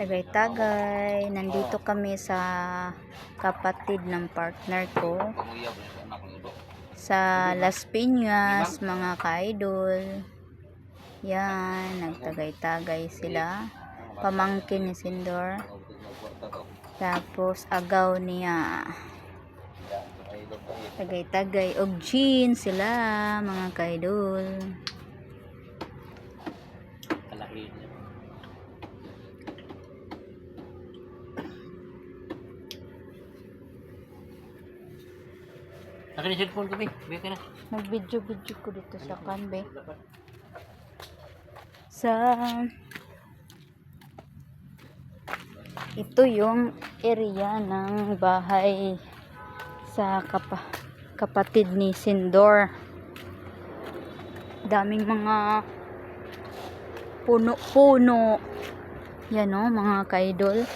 Tagay-tagay, nandito kami sa kapatid ng partner ko sa Las Piñas, mga ka-idol. Yan, nagtagay-tagay sila. Pamangkin ni Sindor. Tapos agaw niya. Tagay-tagay og jean sila, mga ka-idol. Akin yung cellphone ko, be. Biya ka na. Nag-video ko dito sa kanbe. Ito yung area ng bahay sa kapatid ni Sindor. Daming mga puno-puno. Yan o, mga ka-idol.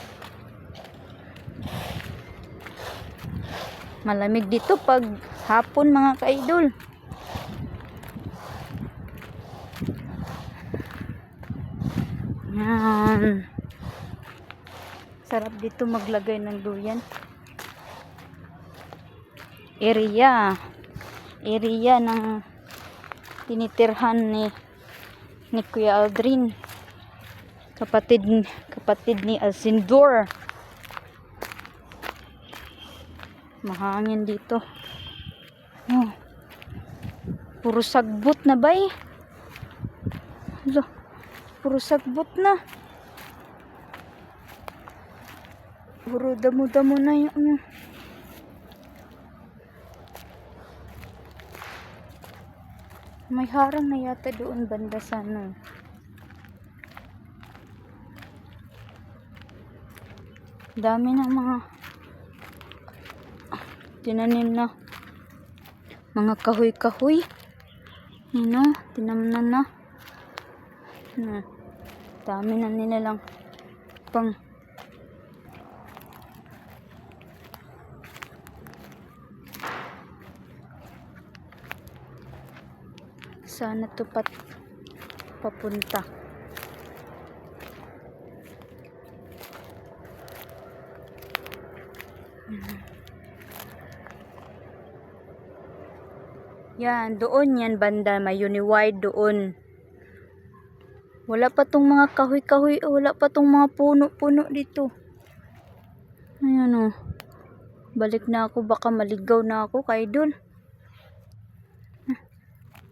Malamig dito pag hapon, mga ka-idol. Yan. Sarap dito maglagay ng duyan. Area ng tinitirhan ni Kuya Aldrin. Kapatid ni Alcindor. Mahangin dito. Oh. Puro sagbot na ba eh? Puro sagbot na. Puro damo-damo na yung may harang na yata doon banda sa ano. Dami ng mga tinanim na mga kahoy-kahoy. Yun, tinamnan na. Dami na nila lang pang sana to papunta. Yan, doon yan banda, may Uniwide doon. Wala pa tong mga kahoy-kahoy, wala pa tong mga puno-puno dito. Ayan o. Balik na ako, baka maligaw na ako, ka-idol.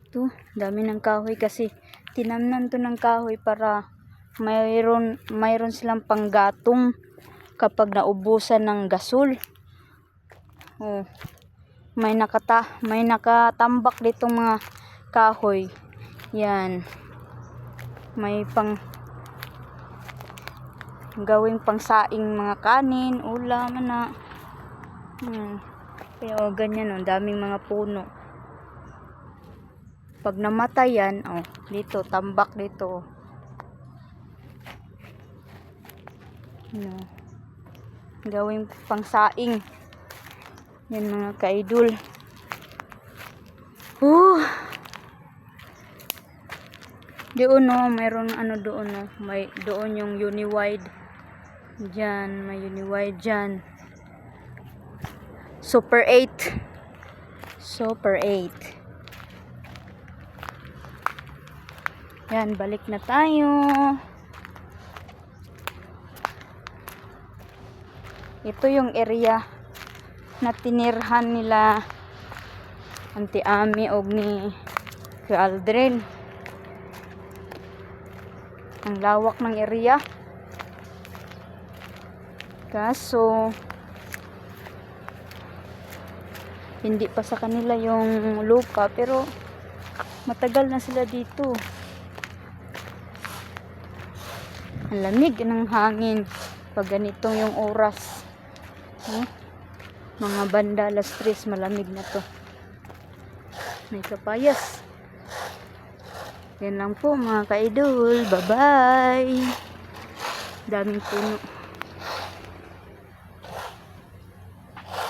Ito, dami ng kahoy kasi tinamnan to ng kahoy para mayroon silang panggatong kapag naubusan ng gasol. Oh. May nakatambak ditong mga kahoy. Yan. May gawing pangsaing mga kanin, ulam na. Pero ganyan oh, daming mga puno. Pag namatay yan, oh, dito tambak dito. Gawing pangsaing. Yan, mga ka-idol. Doon no, mayroon ano doon no, may doon yung Uniwide. Diyan, may Uniwide diyan. Super 8. Super 8. Yan, balik na tayo. Ito yung area na tinirhan nila Auntie Ami og ni Kuya Aldrin. Ang lawak ng area. Kaso hindi pa sa kanila yung lupa, pero matagal na sila dito. Ang lamig ng hangin pag ganitong yung oras. Mga banda alas 3, malamig na to. May kapayas. Yan lang po, mga ka-idol. Bye-bye. Daming puno.